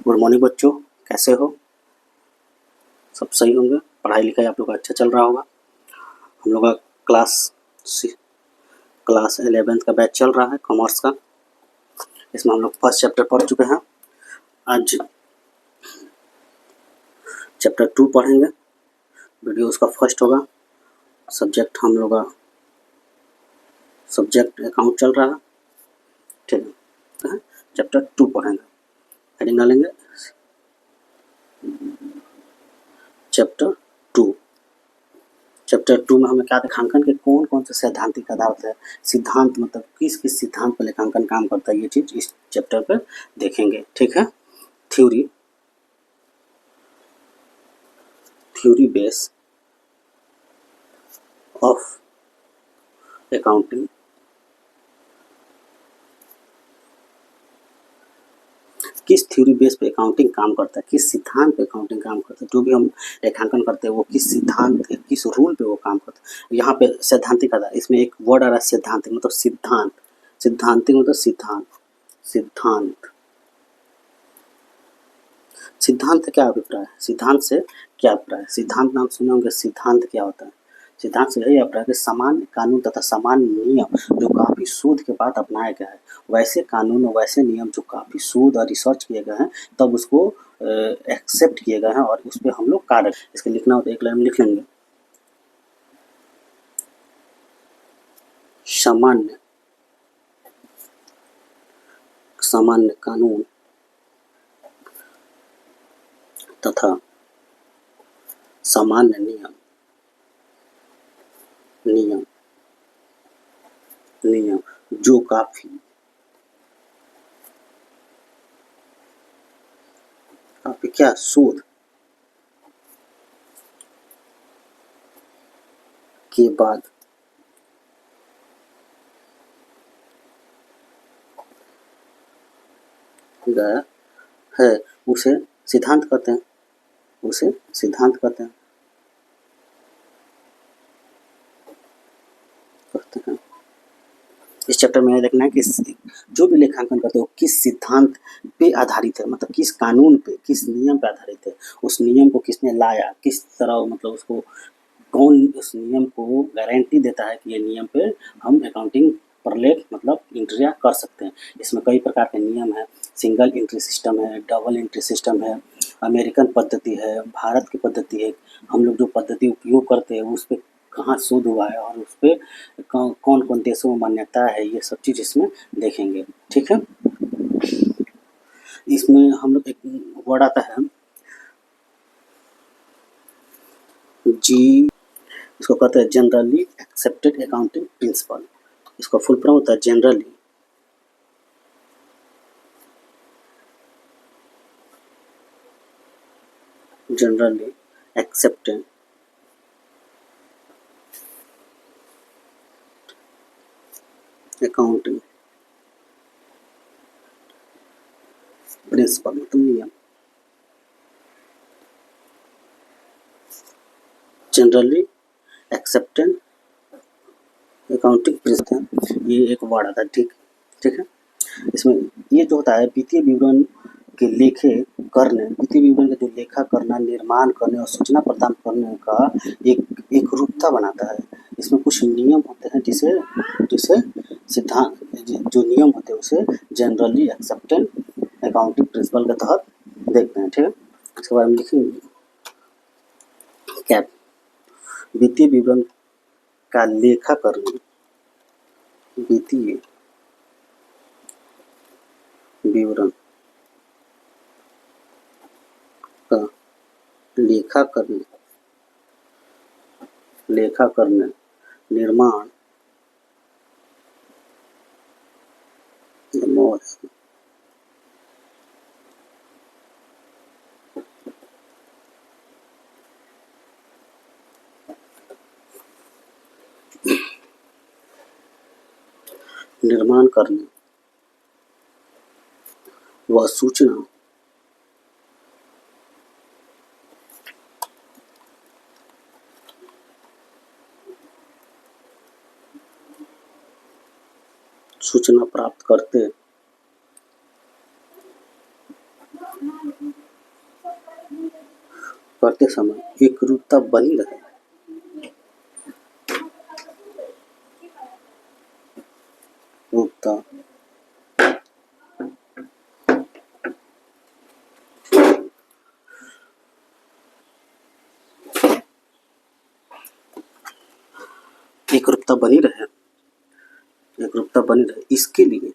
Good morning बच्चों, कैसे हो? सब सही होंगे। पढ़ाई लिखाई आप लोग का अच्छा चल रहा होगा। हम लोग का क्लास 11th का बैच चल रहा है कॉमर्स का। इसमें हम लोग फर्स्ट चैप्टर पढ़ चुके हैं। आज चैप्टर 2 पढ़ेंगे। वीडियो उसका फर्स्ट होगा। सब्जेक्ट हम लोग का सब्जेक्ट अकाउंट चल रहा है, ठीक है। चैप्टर 2 पढ़ेंगे। हेडिंग डालेंगे चैप्टर 2। चैप्टर 2 में हमें क्या रेखांकन के कौन कौन से सैद्धांतिक आधार है, सिद्धांत मतलब किस किस सिद्धांत पर लेखांकन काम करता है, ये चीज इस चैप्टर पर देखेंगे, ठीक है। Theory base of accounting. किस थ्योरी बेस पे अकाउंटिंग काम करता है, किस सिद्धांत पे अकाउंटिंग काम करता है, जो भी हम रेखांकन करते हैं वो किस सिद्धांत किस रूल पे वो काम करता है। यहाँ पे सैद्धांतिक आधार, इसमें एक वर्ड आ रहा है सैद्धांतिक मतलब सिद्धांत, सिद्धांतिक मतलब सिद्धांत। सिद्धांत क्या अभिप्राय है, सिद्धांत से क्या अभिप्राय है? सिद्धांत नाम सुने होंगे। सिद्धांत क्या होता है? सिद्धांत से यही अभिप्राय है कि सामान्य कानून तथा सामान्य नियम जो काफ़ी शोध के बाद अपनाए गए हैं, वैसे कानून और वैसे नियम जो काफ़ी शोध और रिसर्च किए गए हैं तब उसको एक्सेप्ट किए गए हैं और उस पर हम लोग कार्य, इसके लिखना हो तो एक लाइन में लिख लेंगे। सामान्य कानून तथा सामान्य नियम जो काफी क्या शोध के बाद गया है उसे सिद्धांत कहते हैं। इस चैप्टर में देखना है कि जो भी लेखांकन करते हो किस सिद्धांत पे आधारित है, मतलब किस कानून पे, किस नियम पे आधारित है, उस नियम को किसने लाया, किस तरह मतलब उसको कौन उस नियम को गारंटी देता है कि ये नियम पे हम अकाउंटिंग प्रलेख मतलब एंट्रियाँ कर सकते हैं। इसमें कई प्रकार के नियम हैं। सिंगल एंट्री सिस्टम है, डबल एंट्री सिस्टम है, अमेरिकन पद्धति है, भारत की पद्धति है। हम लोग जो पद्धति उपयोग करते हैं उस पर कहाँ शोध हुआ है और उस पर कौन कौन देशों में मान्यता है, ये सब चीज़ इसमें देखेंगे, ठीक है। इसमें हम लोग एक वर्ड आता है जी, इसको कहते हैं जनरली एक्सेप्टेड अकाउंटिंग प्रिंसिपल। इसका फुल फॉर्म होता है जनरली एक्सेप्टेड अकाउंटिंग प्रिंसिपल मतलब नियम। जनरली एक्सेप्टेड अकाउंटिंग प्रिंसिपल, ये एक वर्ड आता है, ठीक है। इसमें ये जो होता है वित्तीय विवरण के लेखे करने, वित्तीय विवरण का जो लेखा करना, निर्माण करने और सूचना प्रदान करने का एक रूपता बनाता है। इसमें कुछ नियम होते हैं जिसे सिद्धांत जो नियम होते हैं उसे जनरली एक्सेप्टेड अकाउंटिंग प्रिंसिपल के तहत देखते हैं, ठीक है। इसके बारे में लिखेंगे क्या, वित्तीय विवरण का लेखा करना, वित्तीय विवरण का लेखा करने, निर्माण करने व सूचना प्राप्त करते करते समय एकरूपता बनी रहे। रूपता एकरूपता बनी रहे, एकरूपता बनी रहे, इसलिए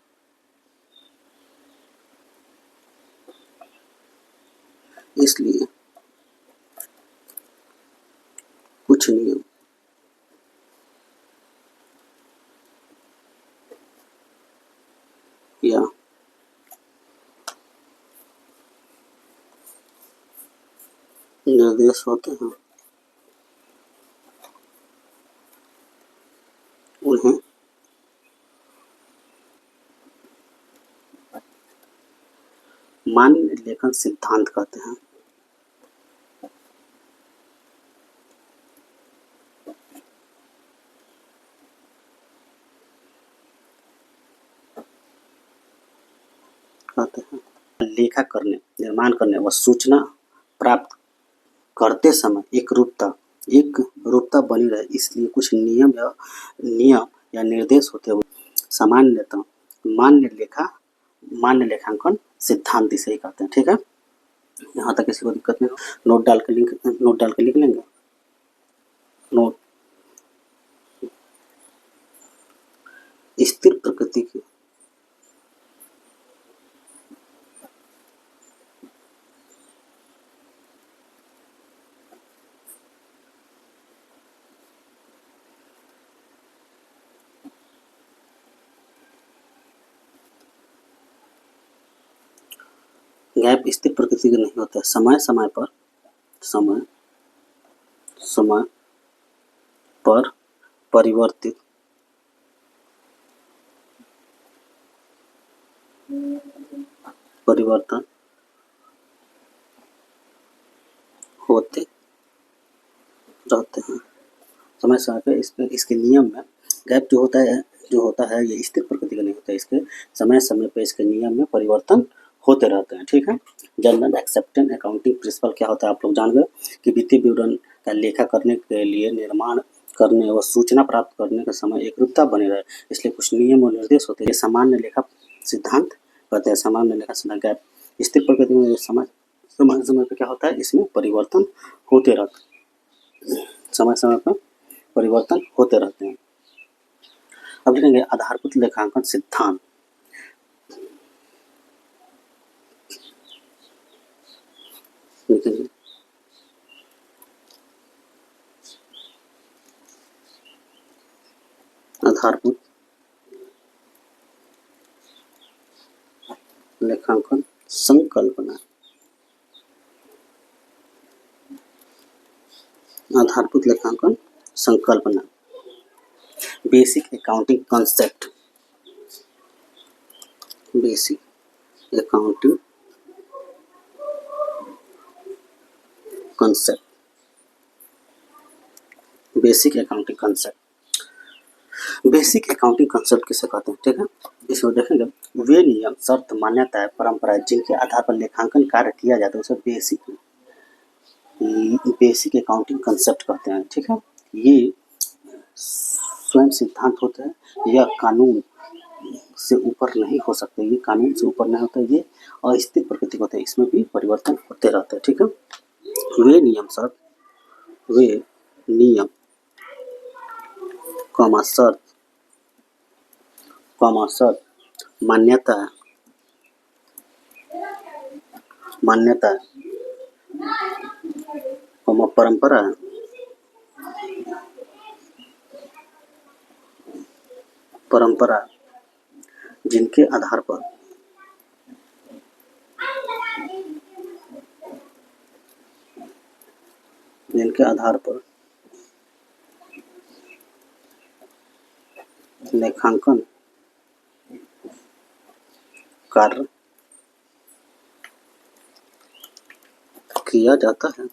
कुछ नियम या निर्देश होते हैं, उन्हें मान्य लेखन सिद्धांत कहते हैं। लेखा करने, निर्माण करने व सूचना प्राप्त करते समय एकरूपता बनी रहे, इसलिए कुछ नियम या निर्देश होते हैं। सामान्यतः मान्य लेखांकन सिद्धांत इसे ही कहते हैं। ठीक है, यहाँ तक किसी को दिक्कत नहीं हो। नोट डाल के लिख लेंगे। नोट स्थिर प्रकृति की गैप स्थिर प्रकृति के नहीं होता है। समय समय पर परिवर्तन होते रहते हैं। समय पे इसके नियम में गैप जो होता है ये स्थिर प्रकृति का नहीं होता है। इसके समय पे इसके नियम में परिवर्तन होते रहते हैं। ठीक है, जनरल एक्सेप्टेड अकाउंटिंग प्रिंसिपल क्या होता है आप लोग जान गए कि वित्तीय विवरण का लेखा करने के लिए निर्माण करने व सूचना प्राप्त करने के समय एकरूपता बनी रहे, इसलिए कुछ नियम और निर्देश होते हैं। ये सामान्य लेखा सिद्धांत कहते हैं। सामान्य लेखा सिद्धांत गैप स्थिर प्रकृति में समय पे क्या होता है, इसमें परिवर्तन होते रहते हैं। समय पर परिवर्तन होते रहते हैं। अब लिखेंगे आधारभूत लेखांकन सिद्धांत। लिखेंगे आधारभूत लेखांकन संकल्पना। आधारभूत लेखांकन संकल्पना, basic accounting concept. Basic accounting concept, basic accounting concept. Basic accounting concept किसे कहते हैं? ठीक है, इसको देखेंगे। वे नियम, शर्त, मान्यताएं, परंपराएं जिनके आधार पर लेखांकन कार्य किया जाता है उसे बेसिक अकाउंटिंग कॉन्सेप्ट कहते हैं। ठीक है, ये स्वयं सिद्धांत होते हैं, यह कानून से ऊपर नहीं हो सकते, ये कानून से ऊपर नहीं होता, ये अस्थिर प्रकृति होते हैं, इसमें भी परिवर्तन होते रहते हैं। ठीक है, वे नियम शर्त मान्यता परंपरा जिनके आधार पर लेखांकन कार्य किया जाता है।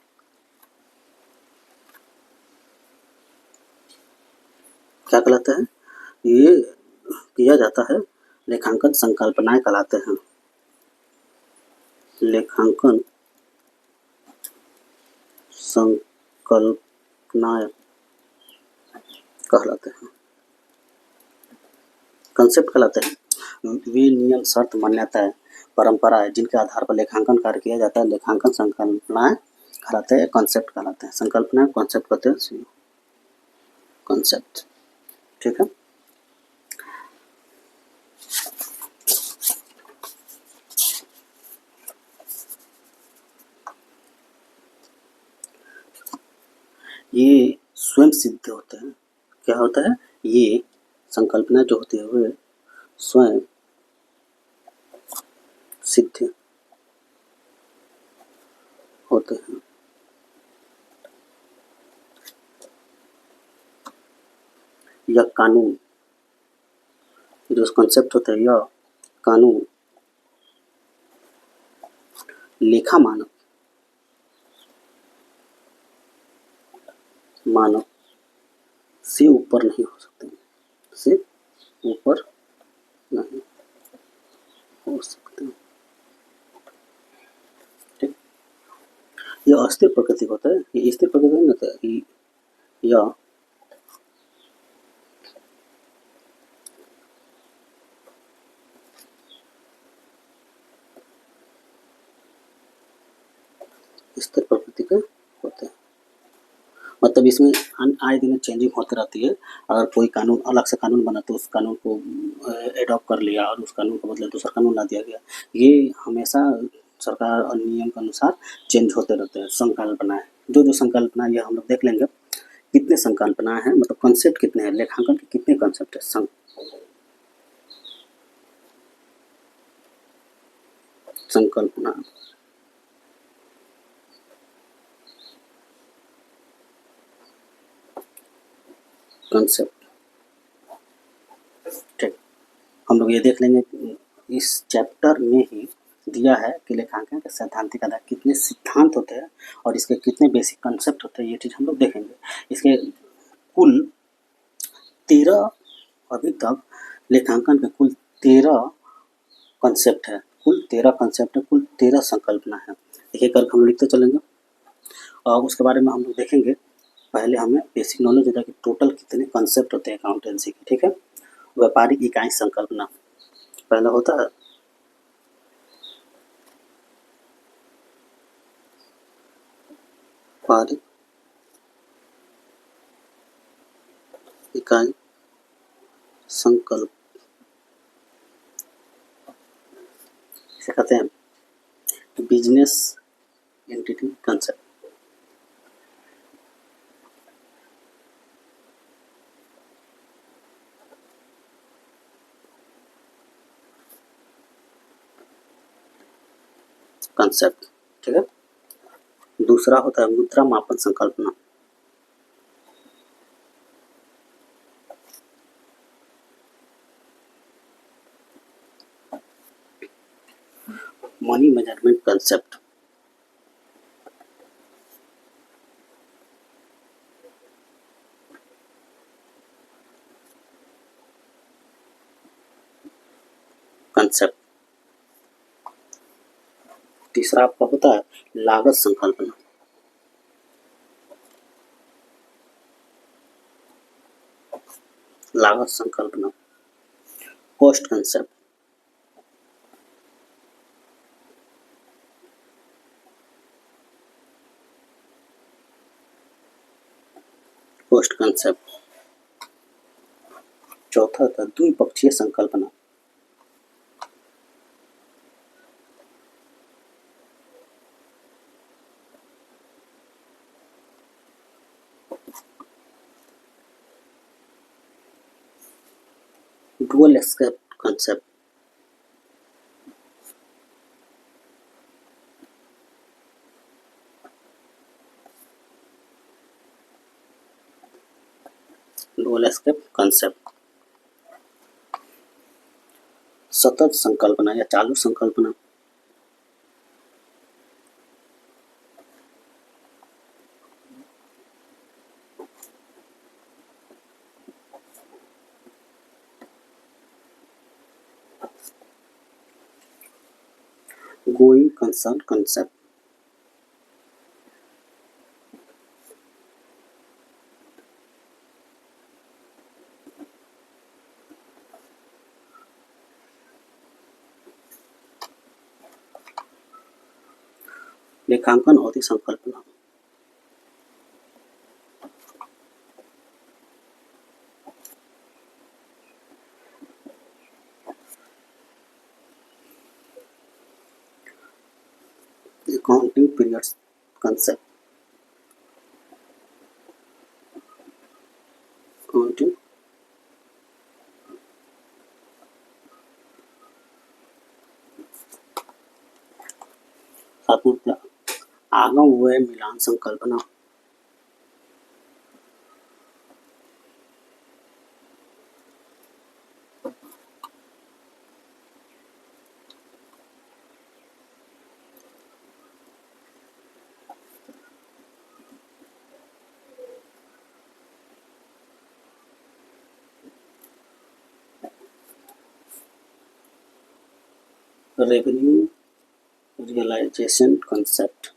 क्या कहलाता है? ये किया जाता है लेखांकन संकल्पनाएं कहलाते हैं। लेखांकन संकल्पनाएं कहलाते हैं, कंसेप्ट कहलाते हैं। वे नियम, शर्त, मान्यताएं, परंपराएं जिनके आधार पर लेखांकन कार्य किया जाता है, लेखांकन संकल्पनाएं कहलाते हैं, कॉन्सेप्ट कहलाते हैं। संकल्पनाएं कॉन्सेप्ट कहते हैं, कॉन्सेप्ट। ठीक है। ये स्वयं सिद्ध होते हैं। क्या होता है? ये संकल्पना जो होती है वे स्वयं सिद्ध होते हैं। यह कानून, जो कॉन्सेप्ट होता है, यह कानून लेखा मानक से ऊपर नहीं हो सकते, से ऊपर नहीं हो सकते। ठीक। यह अस्थिर प्रकृति होता है, ये स्थिर प्रकृति नहीं होता है। यह स्थिर प्रकृति के होते हैं, मतलब इसमें आए दिन चेंजिंग होती रहती है। अगर कोई कानून अलग से कानून बना तो उस कानून को एडॉप्ट कर लिया और उस कानून के बदले दूसरा कानून ला दिया गया। ये हमेशा सरकार और नियम के अनुसार चेंज होते रहते हैं। संकल्पनाएं, जो संकल्पना ये हम लोग देख लेंगे कितने संकल्पनाएं हैं, मतलब कॉन्सेप्ट कितने हैं, लेखांकन के कितने कॉन्सेप्ट है। संकल्पना, कॉन्सेप्ट। ठीक, हम लोग ये देख लेंगे इस चैप्टर में ही दिया है कि लेखांकन के सैद्धांतिक आधार कितने सिद्धांत होते हैं और इसके कितने बेसिक कॉन्सेप्ट होते हैं, ये चीज़ हम लोग देखेंगे। इसके कुल 13 अभी तक लेखांकन के कुल 13 कॉन्सेप्ट है, कुल 13 कॉन्सेप्ट है, कुल 13 संकल्पना है। एक एक करके हम लिखते चलेंगे और उसके बारे में हम लोग देखेंगे। पहले हमें बेसिक नॉलेज होता है कि टोटल कितने कॉन्सेप्ट होते हैं अकाउंटेंसी के। ठीक है। व्यापारिक इकाई संकल्पना पहला होता है, व्यापारिक इकाई संकल्प, इसे कहते हैं बिजनेस एंटिटी कंसेप्ट। कंसेप्ट, ठीक है। दूसरा होता है मुद्रा मापन संकल्पना, मनी मेजरमेंट कंसेप्ट। कंसेप्ट। तीसरा आपका होता है लागत संकल्पना, लागत संकल्पना, कॉस्ट कंसेप्ट। Cost concept. चौथा था द्विपक्षीय संकल्पना, dual aspect concept. Dual aspect concept. सतत संकल्पना या चालू संकल्पना, गोइंग कंसर्न कंसेप्ट। लेखांकन और संकल्पना। Accounting periods concept. अकाउंटिंग सातवां आगम व्यय मिलान संकल्पना। Revenue realisation concept.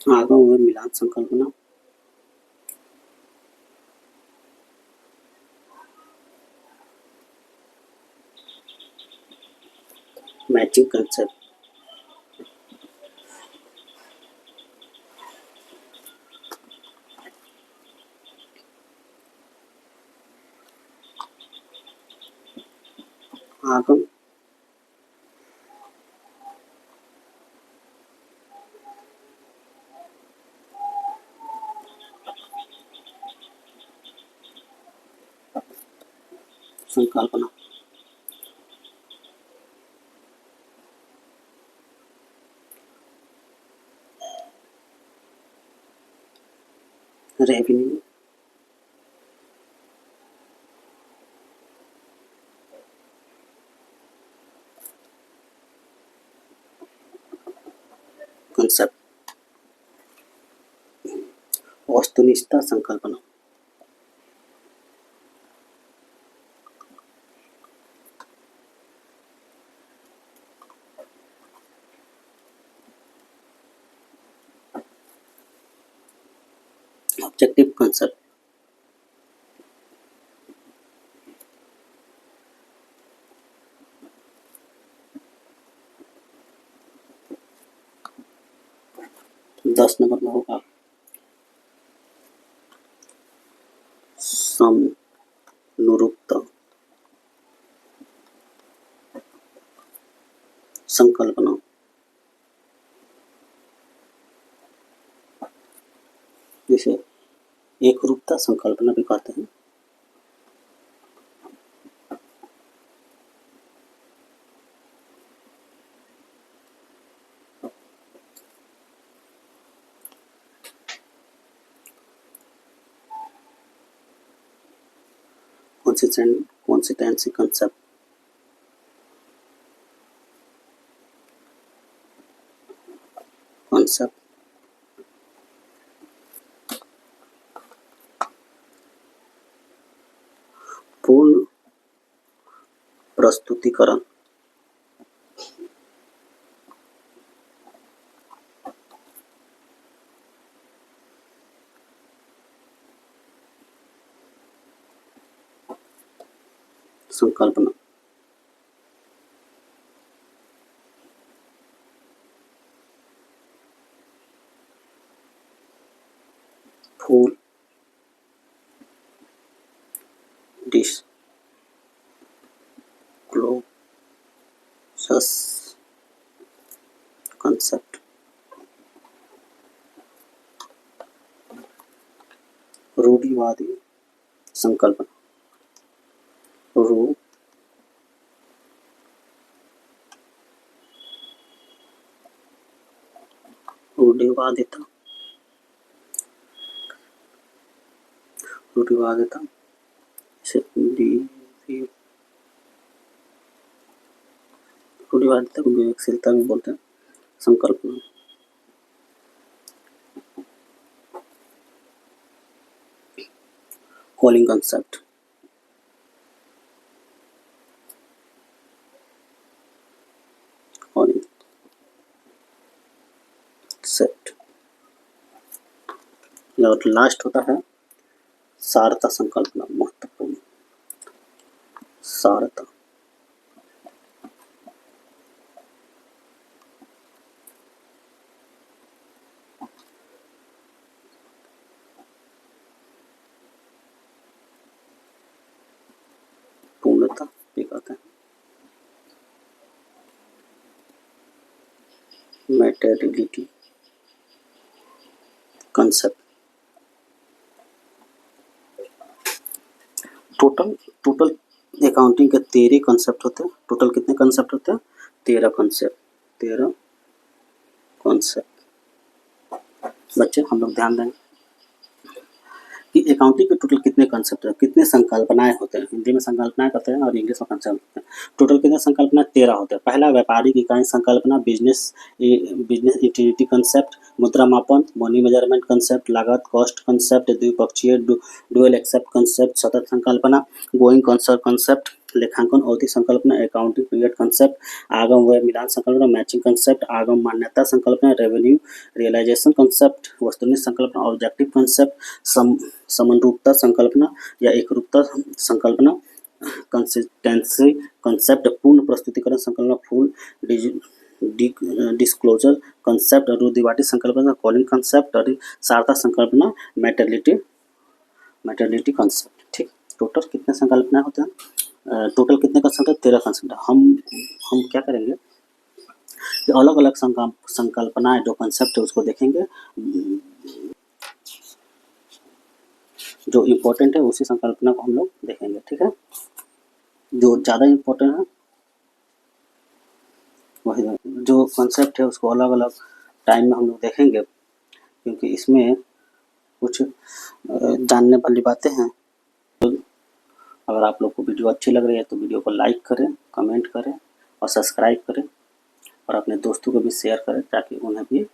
आगम व्यय मिलान संकल्पना। Matching concept. आगम संकल्पना। Revenue concept. वस्तुनिष्ठ संकल्पना। Objective concept. 10 नंबर में होगा समनुरूपता संकल्पना। जिसे एकरूपता संकल्पना भी कहते हैं। consistency concept। concept पूर्ण प्रस्तुतिकरण। संकल्पना। फूल डिस्क्लोजर कंसेप्ट। रूढ़िवादी संकल्पना। रूढ़िवादिता रूढ़िवादिता रूढ़िवादिता को विवेकशीलता भी बोलते हैं। संकल्पना। Calling concept. कंसेप्ट। और लास्ट होता है सारता संकल्पना, महत्वपूर्ण सारता। पूर्णता भी कहते हैं। मैटेरियलिटी कंसेप्ट। टोटल अकाउंटिंग के 13 कंसेप्ट होते हैं। टोटल कितने कंसेप्ट होते हैं? 13 कंसेप्ट। 13 कंसेप्ट। बच्चे हम लोग ध्यान दें कि अकाउंटिंग के टोटल कितने कंसेप्ट हैं, कितने संकल्पनाएं होते हैं। हिंदी में संकल्पनाएं कहते हैं और इंग्लिश में कंसेप्ट होते हैं। टोटल कितने संकल्पना? 13 होते हैं। पहला व्यापारिक इकाई संकल्पना, बिजनेस यूटिलिटी कंसेप्ट, मुद्रा मापन, मनी मेजरमेंट कंसेप्ट, लागत कॉस्ट कंसेप्ट, द्विपक्षीय डुअल एक्सेप्ट कंसेप्ट, सतत संकल्पना, गोइंग कंसर्न कंसेप्ट, लेखांकन अवधि संकल्पना, अकाउंटिंग पीरियड कंसेप्ट, आगम व्यय मिलान संकल्पना, मैचिंग कंसेप्ट, आगम मान्यता संकल्पना, रेवेन्यू रियलाइजेशन कंसेप्ट, वस्तुनिष्ठ संकल्पना, ऑब्जेक्टिव कंसेप्ट, समनुरूपता संकल्पना या एकरूपता संकल्पना, कंसिस्टेंसी कंसेप्ट, पूर्ण प्रस्तुतिकरण संकल्पना, फुल डिस्क्लोजर कंसेप्ट, रूढ़िवादी संकल्पना, कॉलिंग कंसेप्ट और सारता संकल्पना, मैटरनिटी कंसेप्ट। ठीक, टोटल कितने संकल्पना होते हैं? टोटल कितने कंसेप्ट है? 13 कंसेप्ट। हम क्या करेंगे कि अलग अलग संकल्पनाएं जो कंसेप्ट है उसको देखेंगे, जो इम्पोर्टेंट है उसी संकल्पना को हम लोग देखेंगे। ठीक है, जो ज़्यादा इम्पोर्टेंट है वही, जो कंसेप्ट है उसको अलग अलग टाइम में हम लोग देखेंगे, क्योंकि इसमें कुछ जानने वाली बातें हैं। अगर आप लोग को वीडियो अच्छी लग रही है तो वीडियो को लाइक करें, कमेंट करें और सब्सक्राइब करें और अपने दोस्तों को भी शेयर करें ताकि उन्हें भी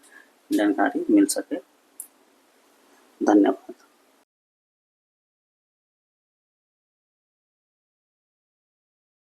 जानकारी मिल सके। धन्यवाद।